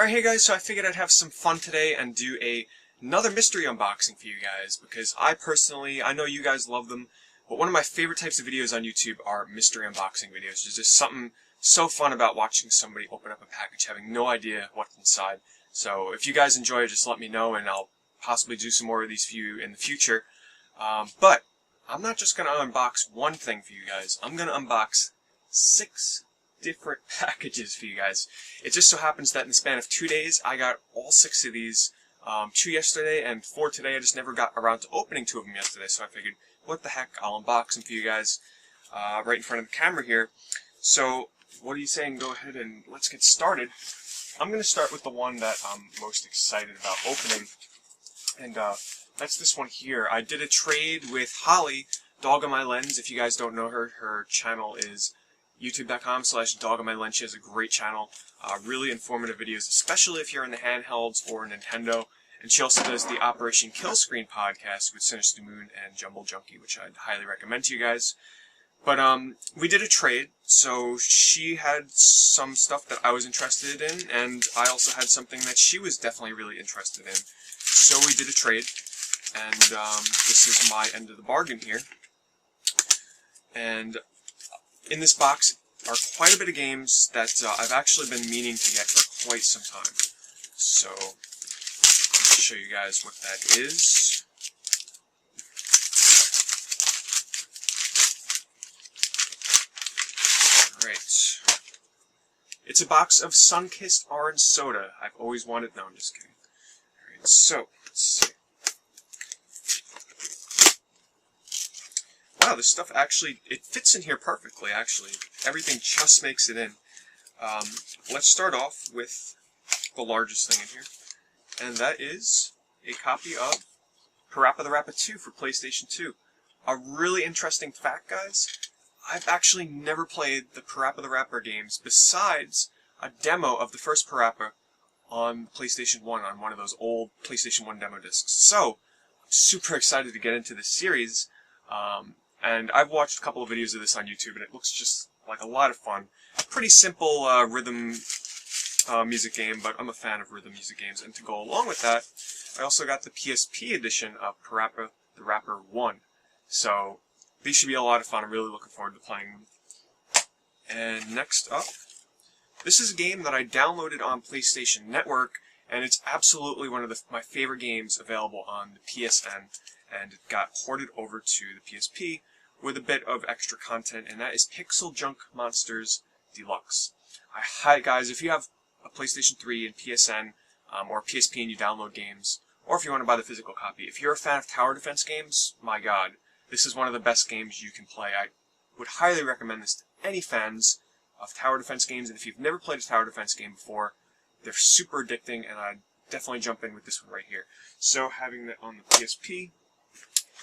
Alright, hey guys, so I figured I'd have some fun today and do another mystery unboxing for you guys, because I know you guys love them, but one of my favorite types of videos on YouTube are mystery unboxing videos. There's just something so fun about watching somebody open up a package, having no idea what's inside. So if you guys enjoy it, just let me know, and I'll possibly do some more of these for you in the future. But I'm not just going to unbox one thing for you guys. I'm going to unbox 6 different packages for you guys. It just so happens that in the span of 2 days, I got all 6 of these. 2 yesterday and 4 today. I just never got around to opening 2 of them yesterday, so I figured, what the heck, I'll unbox them for you guys right in front of the camera here. So, what are you saying? Go ahead and let's get started. I'm going to start with the one that I'm most excited about opening, and that's this one here. I did a trade with Holly, Dog on My Lens. If you guys don't know her, her channel is youtube.com/dogonmylens. She has a great channel, really informative videos, especially if you're in the handhelds or Nintendo. And she also does the Operation Kill Screen podcast with Sinister Moon and Jumble Junkie, which I'd highly recommend to you guys. But we did a trade, so she had some stuff that I was interested in, and I also had something that she was definitely really interested in. So we did a trade, and this is my end of the bargain here. And in this box are quite a bit of games that I've actually been meaning to get for quite some time. So, let me show you guys what that is. Alright. It's a box of Sun-Kissed Orange Soda. I've always wanted... No, I'm just kidding. Alright, so, let's see. Wow, this stuff actually, it fits in here perfectly, actually. Everything just makes it in. Let's start off with the largest thing in here, and that is a copy of Parappa the Rapper 2 for PlayStation 2. A really interesting fact, guys, I've actually never played the Parappa the Rapper games besides a demo of the first Parappa on PlayStation 1, on one of those old PlayStation 1 demo discs. So, I'm super excited to get into this series. And I've watched a couple of videos of this on YouTube, and it looks just like a lot of fun. Pretty simple rhythm music game, but I'm a fan of rhythm music games. And to go along with that, I also got the PSP edition of Parappa the Rapper 1. So these should be a lot of fun. I'm really looking forward to playing them. And next up, this is a game that I downloaded on PlayStation Network, and it's absolutely one of my favorite games available on the PSN. And it got ported over to the PSP with a bit of extra content, and that is Pixel Junk Monsters Deluxe. Hi guys, if you have a PlayStation 3 and PSN, or PSP and you download games, or if you want to buy the physical copy, if you're a fan of tower defense games, my god, this is one of the best games you can play. I would highly recommend this to any fans of tower defense games, and if you've never played a tower defense game before, they're super addicting, and I'd definitely jump in with this one right here. So, having that on the PSP,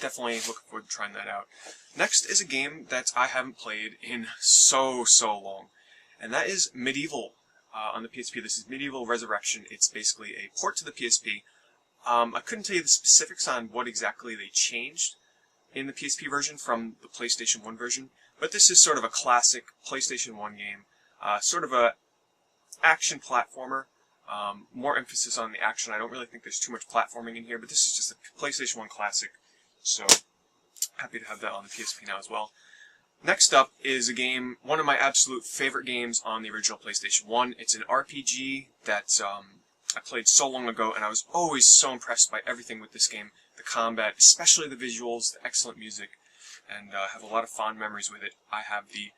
definitely looking forward to trying that out. Next is a game that I haven't played in so long, and that is Medieval on the PSP. This is Medieval Resurrection. It's basically a port to the PSP. I couldn't tell you the specifics on what exactly they changed in the PSP version from the PlayStation 1 version, but this is sort of a classic PlayStation 1 game, sort of a action platformer. More emphasis on the action. I don't really think there's too much platforming in here, but this is just a PlayStation 1 classic. So, happy to have that on the PSP now as well. Next up is a game, one of my absolute favorite games on the original PlayStation 1. It's an RPG that I played so long ago, and I was always so impressed by everything with this game. The combat, especially the visuals, the excellent music, and I have a lot of fond memories with it. I have the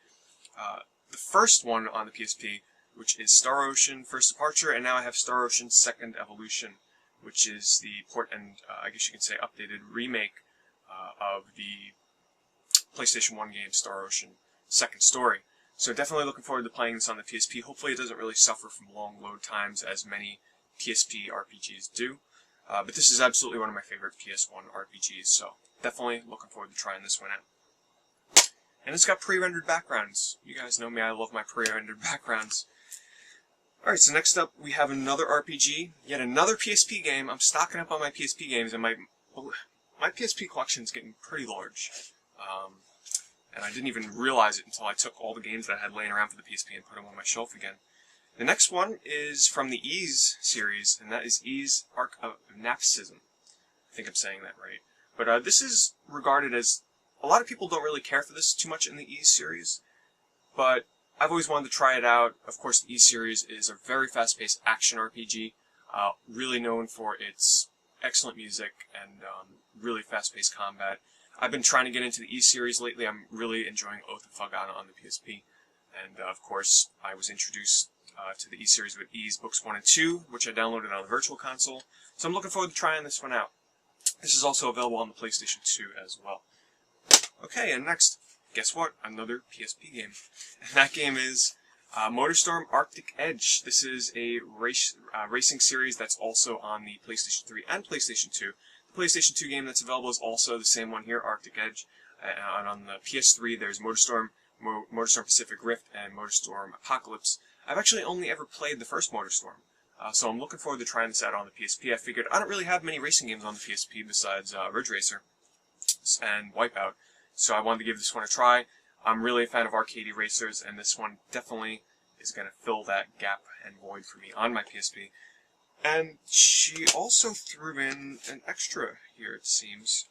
first one on the PSP, which is Star Ocean First Departure, and now I have Star Ocean Second Evolution, which is the port and, I guess you could say, updated remake of the PlayStation 1 game, Star Ocean Second Story. So definitely looking forward to playing this on the PSP. Hopefully it doesn't really suffer from long load times as many PSP RPGs do. But this is absolutely one of my favorite PS1 RPGs, so definitely looking forward to trying this one out. And it's got pre-rendered backgrounds. You guys know me, I love my pre-rendered backgrounds. Alright, so next up we have another RPG, yet another PSP game. I'm stocking up on my PSP games, and my PSP collection is getting pretty large. And I didn't even realize it until I took all the games that I had laying around for the PSP and put them on my shelf again. The next one is from the Ys series, and that is Ys Arc of Napsism. I think I'm saying that right. But this is regarded as, a lot of people don't really care for this too much in the Ys series, but I've always wanted to try it out. Of course, the Ys series is a very fast-paced action RPG, really known for its excellent music and really fast-paced combat. I've been trying to get into the Ys series lately. I'm really enjoying Oath of Felghana on the PSP, and of course, I was introduced to the Ys series with Ys Books 1 and 2, which I downloaded on the Virtual Console, so I'm looking forward to trying this one out. This is also available on the PlayStation 2 as well. Okay, and next, guess what? Another PSP game. And that game is Motorstorm Arctic Edge. This is a racing series that's also on the PlayStation 3 and PlayStation 2. The PlayStation 2 game that's available is also the same one here, Arctic Edge. And on the PS3, there's Motorstorm, Motorstorm Pacific Rift, and Motorstorm Apocalypse. I've actually only ever played the first Motorstorm, so I'm looking forward to trying this out on the PSP. I figured I don't really have many racing games on the PSP besides Ridge Racer and Wipeout, so I wanted to give this one a try. I'm really a fan of arcadey racers, and this one definitely is going to fill that gap and void for me on my PSP. And she also threw in an extra here, it seems.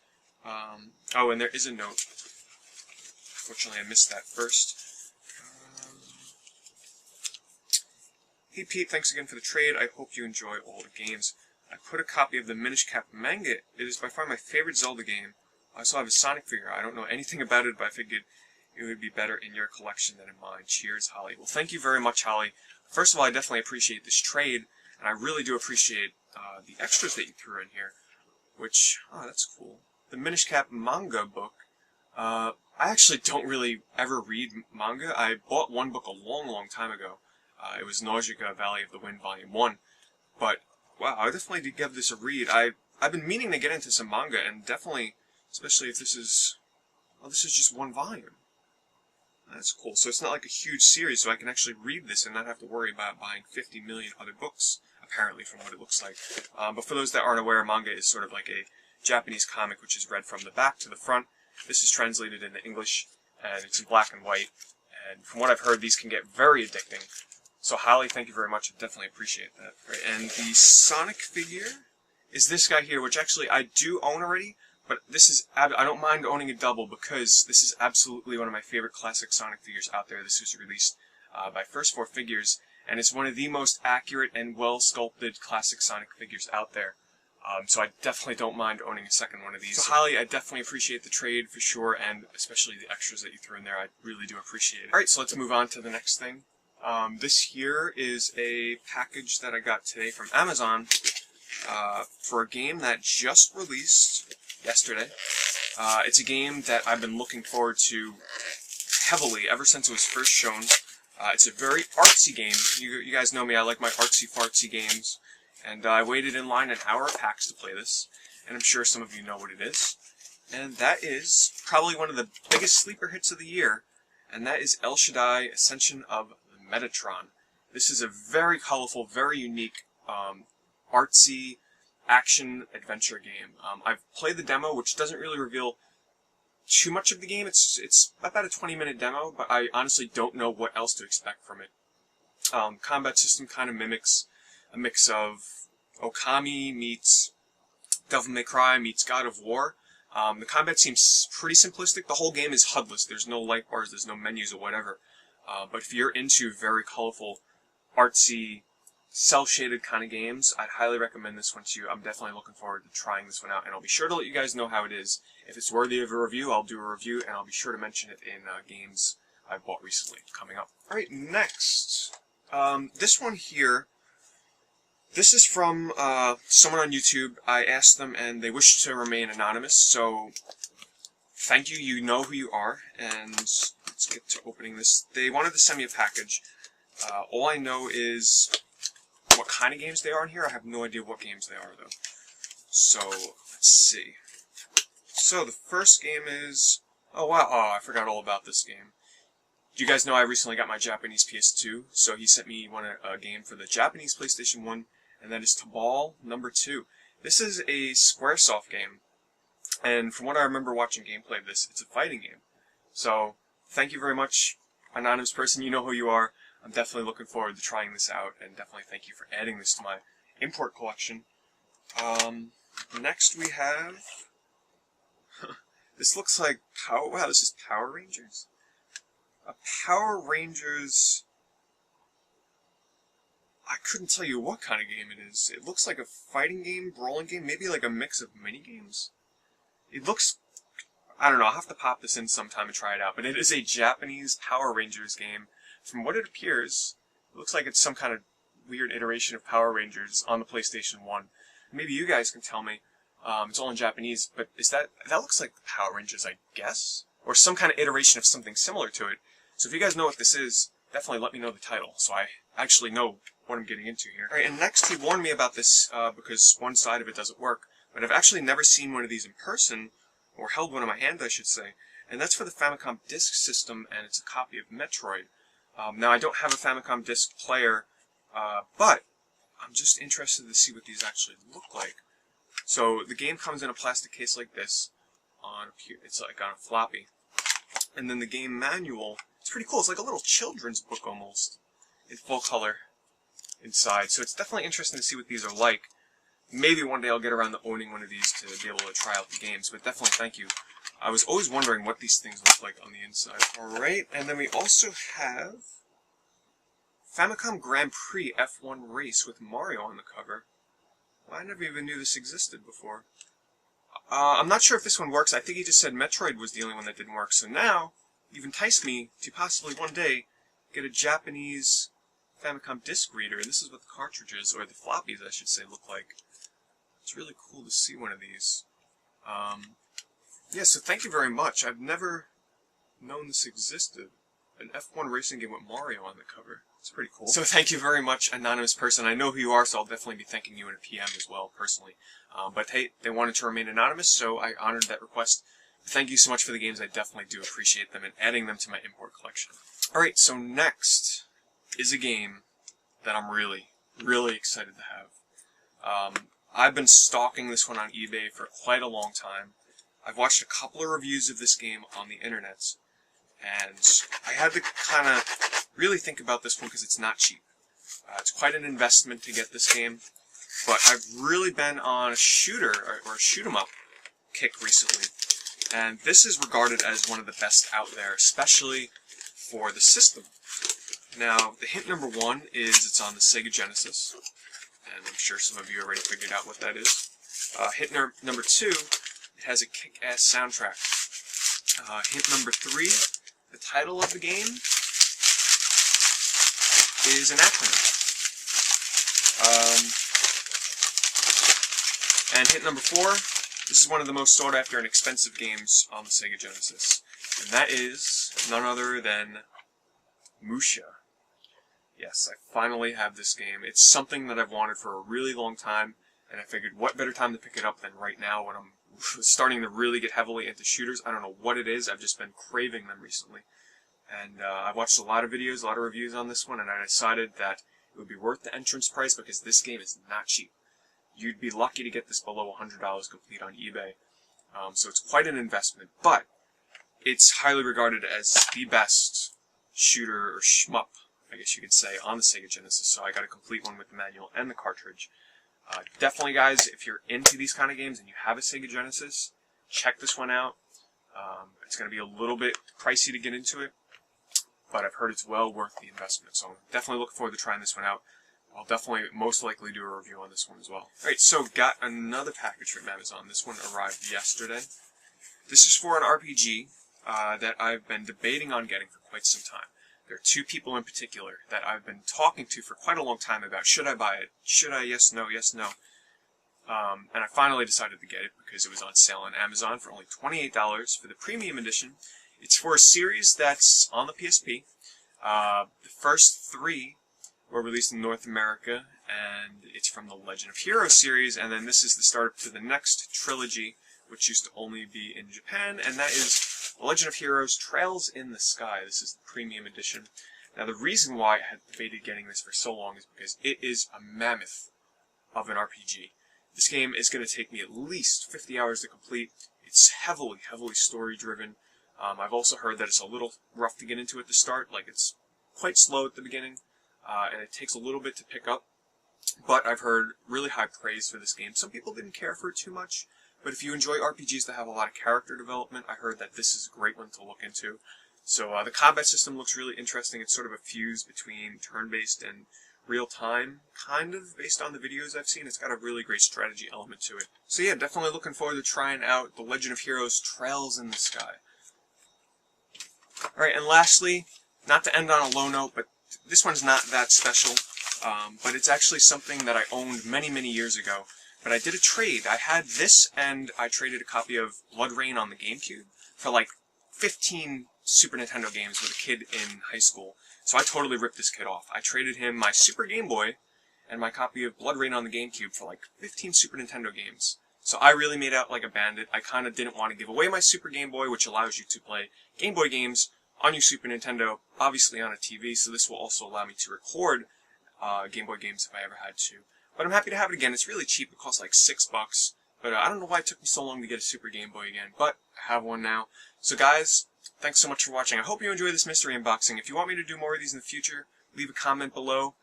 Oh, and there is a note. Unfortunately, I missed that first. Hey Pete, thanks again for the trade. I hope you enjoy all the games. I put a copy of the Minish Manga. It is by far my favorite Zelda game. I also have a Sonic figure. I don't know anything about it, but I figured it would be better in your collection than in mine. Cheers, Holly. Well, thank you very much, Holly. First of all, I definitely appreciate this trade, and I really do appreciate the extras that you threw in here, which, oh, that's cool. The Minish Manga book. I actually don't really ever read manga. I bought one book a long time ago. It was Nausicaa, Valley of the Wind, Volume 1. But, wow, I definitely did give this a read. I've been meaning to get into some manga, and definitely, especially if this is... well, this is just one volume. That's cool. So it's not like a huge series, so I can actually read this and not have to worry about buying 50 million other books, apparently, from what it looks like. But for those that aren't aware, manga is sort of like a Japanese comic, which is read from the back to the front. This is translated into English, and it's in black and white. And from what I've heard, these can get very addicting. So, Holly, thank you very much. I definitely appreciate that. Right, and the Sonic figure is this guy here, which actually I do own already, but this is I don't mind owning a double because this is absolutely one of my favorite classic Sonic figures out there. This was released by First 4 Figures, and it's one of the most accurate and well-sculpted classic Sonic figures out there. So I definitely don't mind owning a second one of these. So, Holly, I definitely appreciate the trade for sure, and especially the extras that you threw in there. I really do appreciate it. Alright, so let's move on to the next thing. This here is a package that I got today from Amazon for a game that just released yesterday. It's a game that I've been looking forward to heavily ever since it was first shown. It's a very artsy game. You guys know me, I like my artsy-fartsy games. And I waited in line an hour at PAX to play this, and I'm sure some of you know what it is. And that is probably one of the biggest sleeper hits of the year, and that is Shaddai, Ascension of Metatron. This is a very colorful, very unique, artsy action-adventure game. I've played the demo, which doesn't really reveal too much of the game. It's about a 20-minute demo, but I honestly don't know what else to expect from it. Combat system kind of mimics a mix of Okami meets Devil May Cry meets God of War. The combat seems pretty simplistic. The whole game is HUD-less. There's no light bars, there's no menus or whatever. But if you're into very colorful, artsy, cel-shaded kind of games, I'd highly recommend this one to you. I'm definitely looking forward to trying this one out, and I'll be sure to let you guys know how it is. If it's worthy of a review, I'll do a review, and I'll be sure to mention it in games I've bought recently coming up. Alright, next. This one here, this is from someone on YouTube. I asked them, and they wish to remain anonymous, so thank you. You know who you are, and let's get to opening this. They wanted to send me a package. All I know is what kind of games they are in here. I have no idea what games they are, though. So, let's see. So, the first game is... oh, wow. Oh, I forgot all about this game. You guys know I recently got my Japanese PS2, so he sent me a game for the Japanese PlayStation 1, and that is Tabal number 2. This is a Squaresoft game, and from what I remember watching gameplay of this, it's a fighting game. So, thank you very much, anonymous person, you know who you are. I'm definitely looking forward to trying this out, and definitely thank you for adding this to my import collection. Next we have... this looks like Power... Wow, this is Power Rangers? A Power Rangers... I couldn't tell you what kind of game it is. It looks like a fighting game, brawling game, maybe like a mix of mini-games. It looks... I don't know, I'll have to pop this in sometime and try it out. But it is a Japanese Power Rangers game. From what it appears, it looks like it's some kind of weird iteration of Power Rangers on the PlayStation 1. Maybe you guys can tell me. It's all in Japanese, but is that looks like the Power Rangers, I guess? Or some kind of iteration of something similar to it. So if you guys know what this is, definitely let me know the title, so I actually know what I'm getting into here. Alright, and next he warned me about this because one side of it doesn't work, but I've actually never seen one of these in person, or held one in my hand, I should say, and that's for the Famicom Disk System, and it's a copy of Metroid. Now, I don't have a Famicom Disk player, but I'm just interested to see what these actually look like. So, the game comes in a plastic case like this, it's like on a floppy, and then the game manual, it's pretty cool, it's like a little children's book almost, in full color inside, so it's definitely interesting to see what these are like. Maybe one day I'll get around to owning one of these to be able to try out the games, but definitely thank you. I was always wondering what these things look like on the inside. Alright, and then we also have Famicom Grand Prix F1 Race with Mario on the cover. Well, I never even knew this existed before. I'm not sure if this one works. I think he just said Metroid was the only one that didn't work. So now, you've enticed me to possibly one day get a Japanese Famicom disc reader. This is what the cartridges, or the floppies I should say, look like. It's really cool to see one of these. Yeah, so thank you very much. I've never known this existed. An F1 racing game with Mario on the cover. It's pretty cool. So thank you very much, anonymous person. I know who you are, so I'll definitely be thanking you in a PM as well, personally. But hey, they wanted to remain anonymous, so I honored that request. Thank you so much for the games. I definitely do appreciate them and adding them to my import collection. Alright, so next is a game that I'm really, really excited to have. I've been stalking this one on eBay for quite a long time. I've watched a couple of reviews of this game on the internet, and I had to kind of really think about this one because it's not cheap. It's quite an investment to get this game, but I've really been on a shooter, or a shoot-'em-up kick recently, and this is regarded as one of the best out there, especially for the system. Now, the hint number one is it's on the Sega Genesis, and I'm sure some of you already figured out what that is. Hint number two, it has a kick-ass soundtrack. Hint number three, the title of the game is an acronym. And hint number four, this is one of the most sought after and expensive games on the Sega Genesis. And that is none other than Musha. Yes, I finally have this game. It's something that I've wanted for a really long time, and I figured what better time to pick it up than right now when I'm starting to really get heavily into shooters. I don't know what it is, I've just been craving them recently. And I've watched a lot of videos, a lot of reviews on this one, and I decided that it would be worth the entrance price because this game is not cheap. You'd be lucky to get this below $100 complete on eBay. So it's quite an investment, but it's highly regarded as the best shooter or shmup, I guess you could say, on the Sega Genesis, so I got a complete one with the manual and the cartridge. Definitely, guys, if you're into these kind of games and you have a Sega Genesis, check this one out. It's going to be a little bit pricey to get into it, but I've heard it's well worth the investment, so I'm definitely looking forward to trying this one out. I'll definitely, most likely, do a review on this one as well. Alright, so got another package from Amazon. This one arrived yesterday. This is for an RPG that I've been debating on getting for quite some time. There are two people in particular that I've been talking to for quite a long time about, should I buy it? Should I? Yes, no, yes, no. And I finally decided to get it because it was on sale on Amazon for only $28 for the premium edition. It's for a series that's on the PSP. The first three were released in North America, and it's from the Legend of Heroes series, and then this is the start to the next trilogy, which used to only be in Japan, and that is The Legend of Heroes Trails in the Sky. This is the premium edition. Now, the reason why I had debated getting this for so long is because it is a mammoth of an RPG. This game is going to take me at least 50 hours to complete. It's heavily, heavily story-driven. I've also heard that it's a little rough to get into at the start, like it's quite slow at the beginning, and it takes a little bit to pick up. But I've heard really high praise for this game. Some people didn't care for it too much, but if you enjoy RPGs that have a lot of character development, I heard that this is a great one to look into. So the combat system looks really interesting. It's sort of a fuse between turn-based and real-time, kind of, based on the videos I've seen. It's got a really great strategy element to it. So yeah, definitely looking forward to trying out The Legend of Heroes Trails in the Sky. Alright, and lastly, not to end on a low note, but this one's not that special, but it's actually something that I owned many, many years ago. But I did a trade. I had this, and I traded a copy of Blood Rain on the GameCube for like 15 Super Nintendo games with a kid in high school. So I totally ripped this kid off. I traded him my Super Game Boy and my copy of Blood Rain on the GameCube for like 15 Super Nintendo games. So I really made out like a bandit. I kind of didn't want to give away my Super Game Boy, which allows you to play Game Boy games on your Super Nintendo, obviously on a TV, so this will also allow me to record Game Boy games if I ever had to. But I'm happy to have it again. It's really cheap. It costs like $6. But I don't know why it took me so long to get a Super Game Boy again. But I have one now. So guys, thanks so much for watching. I hope you enjoyed this mystery unboxing. If you want me to do more of these in the future, leave a comment below.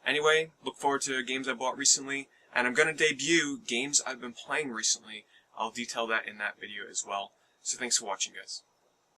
Anyway, look forward to games I bought recently. And I'm going to debut games I've been playing recently. I'll detail that in that video as well. So thanks for watching, guys.